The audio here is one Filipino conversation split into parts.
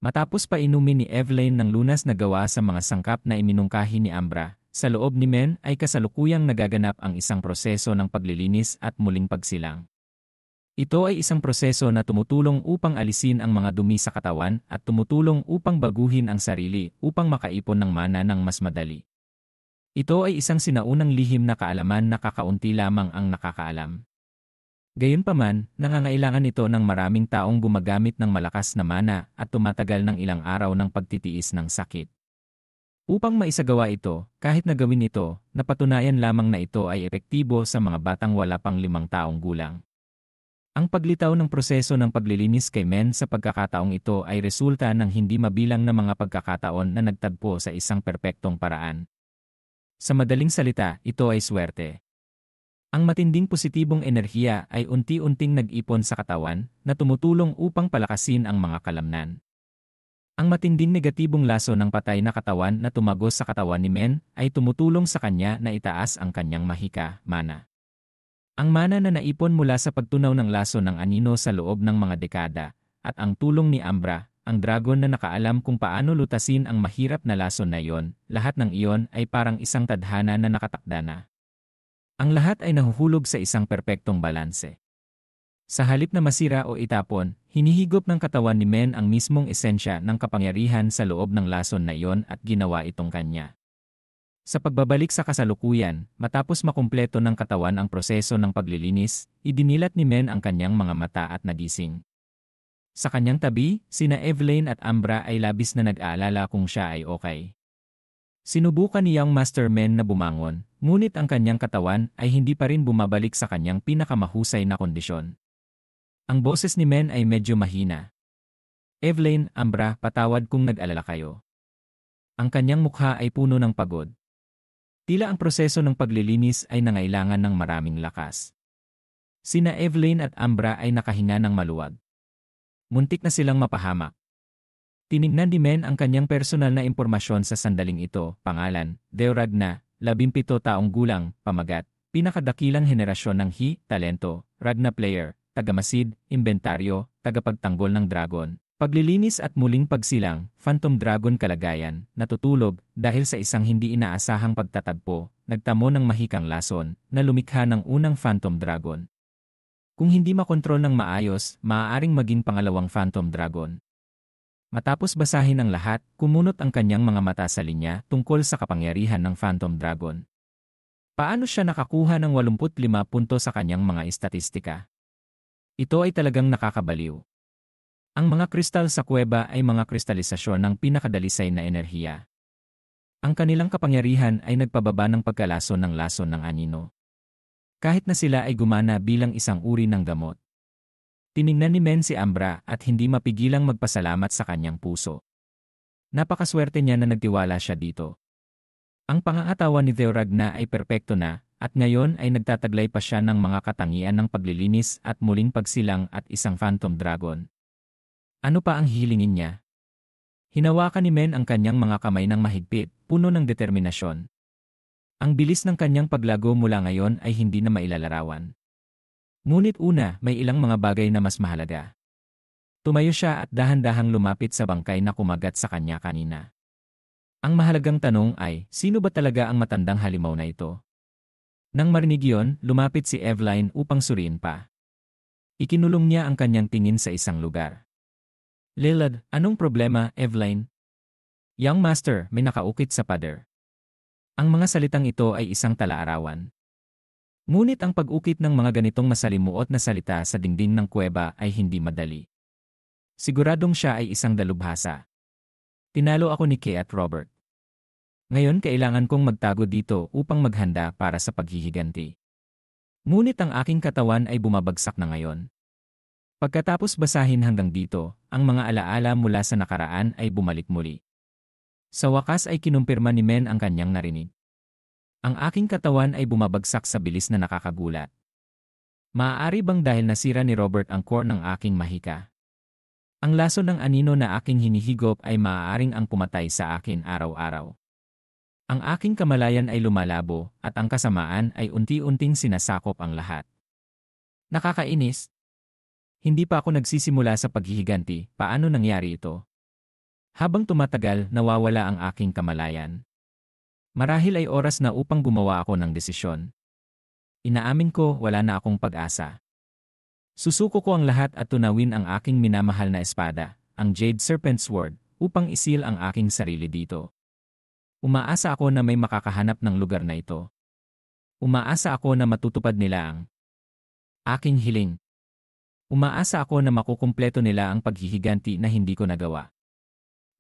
Matapos pa inumin ni Evelyn ng lunas na gawa sa mga sangkap na iminungkahi ni Ambra, sa loob ni Men ay kasalukuyang nagaganap ang isang proseso ng paglilinis at muling pagsilang. Ito ay isang proseso na tumutulong upang alisin ang mga dumi sa katawan at tumutulong upang baguhin ang sarili upang makaipon ng mana ng mas madali. Ito ay isang sinaunang lihim na kaalaman na kakaunti lamang ang nakakaalam. Gayunpaman, nangangailangan ito ng maraming taong gumagamit ng malakas na mana at tumatagal ng ilang araw ng pagtitiis ng sakit. Upang maisagawa ito, kahit na gawin ito, napatunayan lamang na ito ay epektibo sa mga batang wala pang 5 taong gulang. Ang paglitaw ng proseso ng paglilinis kay Men sa pagkakataong ito ay resulta ng hindi mabilang na mga pagkakataon na nagtagpo sa isang perpektong paraan. Sa madaling salita, ito ay swerte. Ang matinding positibong enerhiya ay unti-unting nag-ipon sa katawan na tumutulong upang palakasin ang mga kalamnan. Ang matinding negatibong laso ng patay na katawan na tumagos sa katawan ni Men ay tumutulong sa kanya na itaas ang kanyang mahika, mana. Ang mana na naipon mula sa pagtunaw ng laso ng anino sa loob ng mga dekada, at ang tulong ni Ambra, ang dragon na nakaalam kung paano lutasin ang mahirap na laso na iyon, lahat ng iyon ay parang isang tadhana na nakatakda na. Ang lahat ay nahuhulog sa isang perpektong balanse. Sa halip na masira o itapon, hinihigop ng katawan ni Men ang mismong esensya ng kapangyarihan sa loob ng lason na iyon at ginawa itong kanya. Sa pagbabalik sa kasalukuyan, matapos makumpleto ng katawan ang proseso ng paglilinis, idinilat ni Men ang kanyang mga mata at nagising. Sa kanyang tabi, sina Evelyn at Ambra ay labis na nag-aalala kung siya ay okay. Sinubukan ni Young Master Men na bumangon, ngunit ang kanyang katawan ay hindi pa rin bumabalik sa kanyang pinakamahusay na kondisyon. Ang boses ni Men ay medyo mahina. Evelyn, Ambra, patawad kung nag-alala kayo. Ang kanyang mukha ay puno ng pagod. Tila ang proseso ng paglilinis ay nangailangan ng maraming lakas. Sina Evelyn at Ambra ay nakahinga ng maluwag. Muntik na silang mapahamak. Tinignan ni Men ang kanyang personal na impormasyon sa sandaling ito, pangalan, Deoragna, 17 taong gulang, pamagat, pinakadakilang henerasyon ng talento, Ragna player, tagamasid, inventaryo, tagapagtanggol ng dragon. Paglilinis at muling pagsilang, Phantom Dragon kalagayan, natutulog dahil sa isang hindi inaasahang pagtatagpo, nagtamo ng mahikang lason na lumikha ng unang Phantom Dragon. Kung hindi makontrol ng maayos, maaaring maging pangalawang Phantom Dragon. Matapos basahin ang lahat, kumunot ang kanyang mga mata sa linya tungkol sa kapangyarihan ng Phantom Dragon. Paano siya nakakuha ng 85 punto sa kanyang mga estatistika? Ito ay talagang nakakabaliw. Ang mga kristal sa kuweba ay mga kristalisasyon ng pinakadalisay na enerhiya. Ang kanilang kapangyarihan ay nagpababa ng pagkalason ng lason ng anino. Kahit na sila ay gumana bilang isang uri ng gamot. Tiningnan ni Men si Ambra at hindi mapigilang magpasalamat sa kanyang puso. Napakaswerte niya na nagtiwala siya dito. Ang pangangatawan ni Deoragna ay perpekto na, at ngayon ay nagtataglay pa siya ng mga katangian ng paglilinis at muling pagsilang at isang Phantom Dragon. Ano pa ang hihilingin niya? Hinawakan ni Men ang kanyang mga kamay ng mahigpit, puno ng determinasyon. Ang bilis ng kanyang paglago mula ngayon ay hindi na mailalarawan. Ngunit una, may ilang mga bagay na mas mahalaga. Tumayo siya at dahan-dahang lumapit sa bangkay na kumagat sa kanya kanina. Ang mahalagang tanong ay, sino ba talaga ang matandang halimaw na ito? Nang marinig iyon, lumapit si Evelyn upang suriin pa. Ikinulong niya ang kanyang tingin sa isang lugar. Lilad, anong problema, Evelyn? Young Master, may nakaukit sa pader. Ang mga salitang ito ay isang talaarawan. Ngunit ang pag-ukit ng mga ganitong masalimuot na salita sa dingding ng kuweba ay hindi madali. Siguradong siya ay isang dalubhasa. Tinalo ako ni Kay at Robert. Ngayon kailangan kong magtago dito upang maghanda para sa paghihiganti. Ngunit ang aking katawan ay bumabagsak na ngayon. Pagkatapos basahin hanggang dito, ang mga alaala mula sa nakaraan ay bumalik muli. Sa wakas ay kinumpirma ni Men ang kanyang narinig. Ang aking katawan ay bumabagsak sa bilis na nakakagulat. Maaari bang dahil nasira ni Robert ang core ng aking mahika? Ang laso ng anino na aking hinihigop ay maaaring ang pumatay sa akin araw-araw. Ang aking kamalayan ay lumalabo at ang kasamaan ay unti-unting sinasakop ang lahat. Nakakainis. Hindi pa ako nagsisimula sa paghihiganti, paano nangyari ito? Habang tumatagal, nawawala ang aking kamalayan. Marahil ay oras na upang gumawa ako ng desisyon. Inaamin ko, wala na akong pag-asa. Susuko ko ang lahat at tunawin ang aking minamahal na espada, ang Jade Serpent Sword, upang isil ang aking sarili dito. Umaasa ako na may makakahanap ng lugar na ito. Umaasa ako na matutupad nila ang aking hiling. Umaasa ako na makukumpleto nila ang paghihiganti na hindi ko nagawa.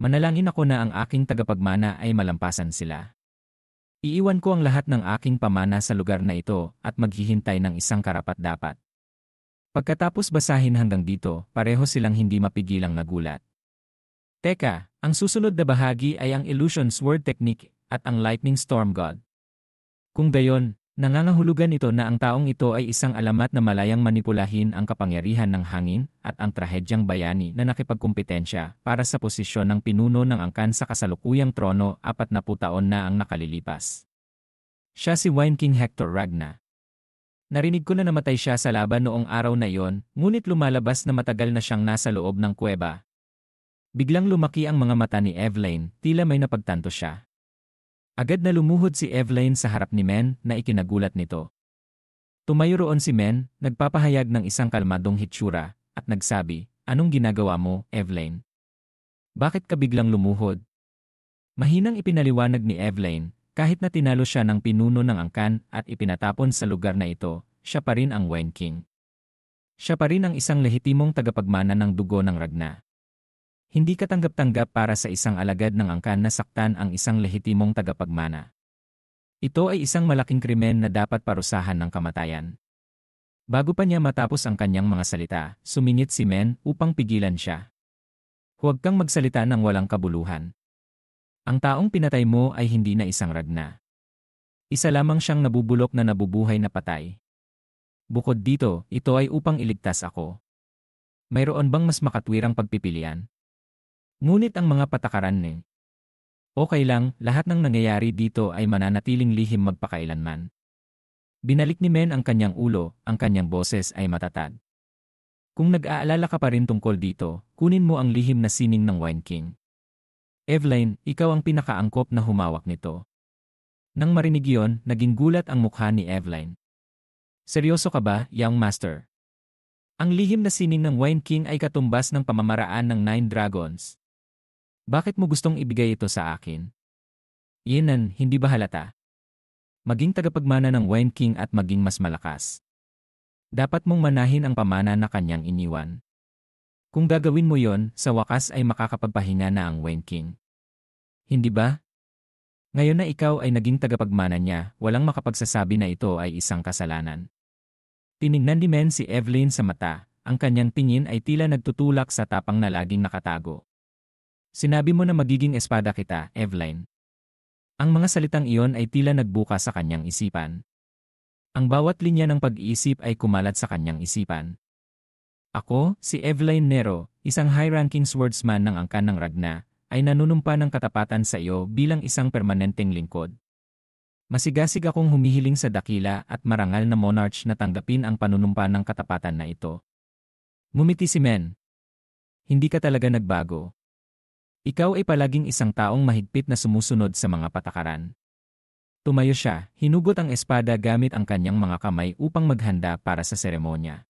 Manalangin ako na ang aking tagapagmana ay malampasan sila. Iiwan ko ang lahat ng aking pamana sa lugar na ito at maghihintay ng isang karapat-dapat. Pagkatapos basahin hanggang dito, pareho silang hindi mapigilang nagulat. Teka, ang susunod na bahagi ay ang Illusion Sword Technique at ang Lightning Storm God. Kung gayon, nangangahulugan ito na ang taong ito ay isang alamat na malayang manipulahin ang kapangyarihan ng hangin at ang trahedyang bayani na nakipagkumpetensya para sa posisyon ng pinuno ng angkan sa kasalukuyang trono 40 taon na ang nakalilipas. Siya si Wine King Hector Ragna. Narinig ko na namatay siya sa laban noong araw na iyon, ngunit lumalabas na matagal na siyang nasa loob ng kuweba. Biglang lumaki ang mga mata ni Evelyn, tila may napagtanto siya. Agad na lumuhod si Evelyn sa harap ni Men na ikinagulat nito. Tumayo roon si Men, nagpapahayag ng isang kalmadong hitsura, at nagsabi, "Anong ginagawa mo, Evelyn? Bakit ka biglang lumuhod?" Mahinang ipinaliwanag ni Evelyn, kahit na tinalo siya ng pinuno ng angkan at ipinatapon sa lugar na ito, siya pa rin ang Wine King. Siya pa rin ang isang lehitimong tagapagmana ng dugo ng Ragna. Hindi katanggap-tanggap para sa isang alagad ng angkan na saktan ang isang lehitimong tagapagmana. Ito ay isang malaking krimen na dapat parusahan ng kamatayan. Bago pa niya matapos ang kanyang mga salita, sumingit si Men upang pigilan siya. "Huwag kang magsalita ng walang kabuluhan. Ang taong pinatay mo ay hindi na isang Ragna. Isa lamang siyang nabubulok na nabubuhay na patay. Bukod dito, ito ay upang iligtas ako. Mayroon bang mas makatwirang pagpipilian? Ngunit ang mga patakaran ni okay lang, lahat ng nangyayari dito ay mananatiling lihim magpakailanman." Binalik ni Men ang kanyang ulo, ang kanyang boses ay matatag. "Kung nag-aalala ka pa rin tungkol dito, kunin mo ang lihim na sining ng Wine King. Evelyn, ikaw ang pinakaangkop na humawak nito." Nang marinig iyon, naging gulat ang mukha ni Evelyn. "Seryoso ka ba, young master? Ang lihim na sining ng Wine King ay katumbas ng pamamaraan ng Nine Dragons. Bakit mo gustong ibigay ito sa akin? Yenan, hindi ba halata? Maging tagapagmana ng Wine King at maging mas malakas. Dapat mong manahin ang pamana na kanyang iniwan. Kung gagawin mo yon, sa wakas ay makakapagpahinga na ang Wine King. Hindi ba? Ngayon na ikaw ay naging tagapagmana niya, walang makapagsasabi na ito ay isang kasalanan." Tinignan ni Men si Evelyn sa mata, ang kanyang tingin ay tila nagtutulak sa tapang na laging nakatago. "Sinabi mo na magiging espada kita, Evelyn." Ang mga salitang iyon ay tila nagbuka sa kanyang isipan. Ang bawat linya ng pag-iisip ay kumalat sa kanyang isipan. "Ako, si Evelyn Nero, isang high-ranking swordsman ng angkan ng Ragna, ay nanunumpa ng katapatan sa iyo bilang isang permanenteng lingkod. Masigasig akong humihiling sa dakila at marangal na monarch na tanggapin ang panunumpa ng katapatan na ito." Ngumiti si Men. "Hindi ka talaga nagbago. Ikaw ay palaging isang taong mahigpit na sumusunod sa mga patakaran." Tumayo siya, hinugot ang espada gamit ang kanyang mga kamay upang maghanda para sa seremonya.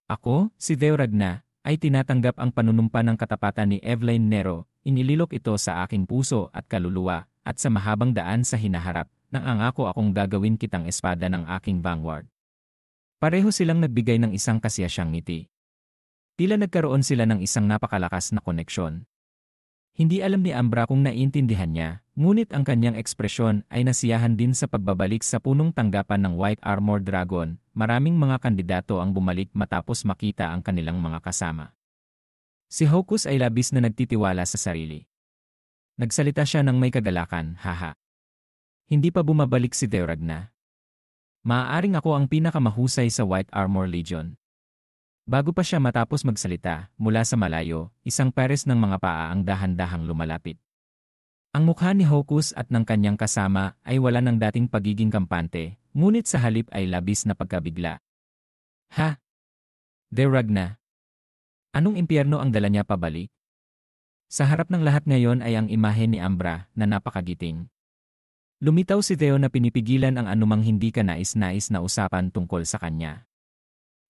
"Ako, si Theo Ragna, ay tinatanggap ang panunumpa ng katapatan ni Evelyn Nero, inililok ito sa aking puso at kaluluwa, at sa mahabang daan sa hinaharap, nang angako akong gagawin kitang espada ng aking vanguard." Pareho silang nagbigay ng isang kasiyasyang ngiti. Tila nagkaroon sila ng isang napakalakas na koneksyon. Hindi alam ni Ambra kung naiintindihan niya, ngunit ang kanyang ekspresyon ay nasiyahan din sa pagbabalik sa punong tanggapan ng White Armored Dragon. Maraming mga kandidato ang bumalik matapos makita ang kanilang mga kasama. Si Hocus ay labis na nagtitiwala sa sarili. Nagsalita siya ng may kagalakan, "Haha. Hindi pa bumabalik si Theo Ragna. Maaaring ako ang pinakamahusay sa White Armor Legion." Bago pa siya matapos magsalita, mula sa malayo, isang pares ng mga paa ang dahan-dahang lumalapit. Ang mukha ni Hocus at ng kanyang kasama ay wala ng dating pagiging kampante, ngunit sa halip ay labis na pagkabigla. "Ha? Theo Ragna? Anong impyerno ang dala niya pabalik?" Sa harap ng lahat ngayon ay ang imahe ni Ambra na napakagiting. Lumitaw si Theo na pinipigilan ang anumang hindi ka nais-nais na usapan tungkol sa kanya.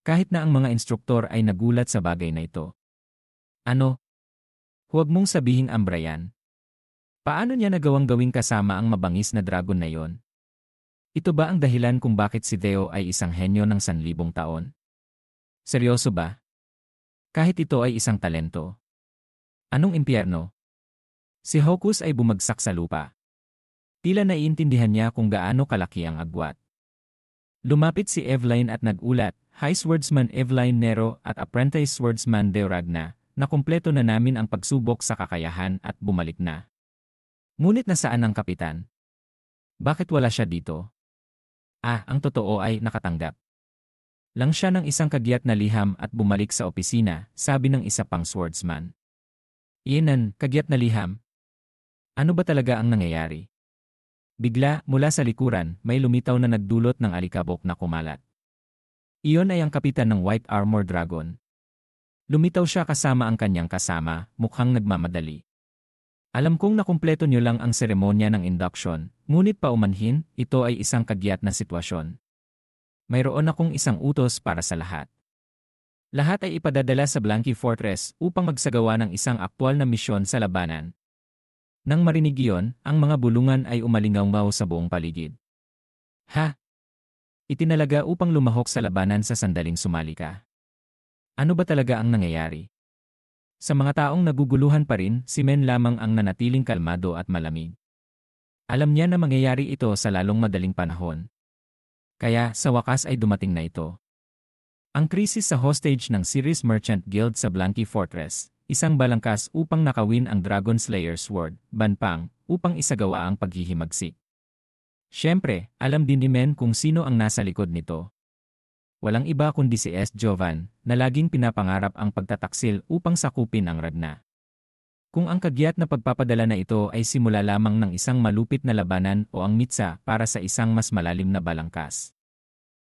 Kahit na ang mga instruktor ay nagulat sa bagay na ito. Ano? Huwag mong sabihing Ambra yan. Paano niya nagawang gawing kasama ang mabangis na dragon na yon? Ito ba ang dahilan kung bakit si Theo ay isang henyo ng 1,000 taon? Seryoso ba? Kahit ito ay isang talento. Anong impyerno? Si Hocus ay bumagsak sa lupa. Tila naiintindihan niya kung gaano kalaki ang agwat. Lumapit si Evelyn at nag-ulat, High Swordsman Evelyn Nero at Apprentice Swordsman Deoragna, na kumpleto na namin ang pagsubok sa kakayahan at bumalik na. Ngunit nasaan ang kapitan? Bakit wala siya dito? Ang totoo ay nakatanggap lang siya ng isang kagyat na liham at bumalik sa opisina, sabi ng isa pang swordsman. Iyan, kagyat na liham. Ano ba talaga ang nangyayari? Bigla, mula sa likuran, may lumitaw na nagdulot ng alikabok na kumalat. Iyon ay ang kapitan ng White Armor Dragon. Lumitaw siya kasama ang kanyang kasama, mukhang nagmamadali. Alam kong nakumpleto niyo lang ang seremonya ng induction, ngunit paumanhin, ito ay isang kagyat na sitwasyon. Mayroon akong isang utos para sa lahat. Lahat ay ipadadala sa Blanky Fortress upang magsagawa ng isang aktwal na misyon sa labanan. Nang marinig iyon, ang mga bulungan ay umalingaw sa buong paligid. Itinalaga upang lumahok sa labanan sa sandaling sumali ka. Ano ba talaga ang nangyayari? Sa mga taong naguguluhan pa rin, si Men lamang ang nanatiling kalmado at malamig. Alam niya na mangyayari ito sa lalong madaling panahon. Kaya, sa wakas ay dumating na ito. Ang krisis sa hostage ng Ceres Merchant Guild sa Blanky Fortress, isang balangkas upang nakawin ang Dragon Slayer Sword, Banpang, upang isagawa ang paghihimagsik. Siyempre, alam din ni Men kung sino ang nasa likod nito. Walang iba kundi si S. Jovan, na laging pinapangarap ang pagtataksil upang sakupin ang Ragna. Kung ang kagyat na pagpapadala na ito ay simula lamang ng isang malupit na labanan o ang mitsa para sa isang mas malalim na balangkas.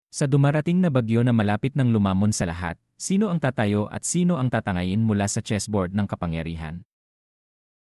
Sa dumarating na bagyo na malapit ng lumamon sa lahat, sino ang tatayo at sino ang tatangayin mula sa chessboard ng kapangyarihan?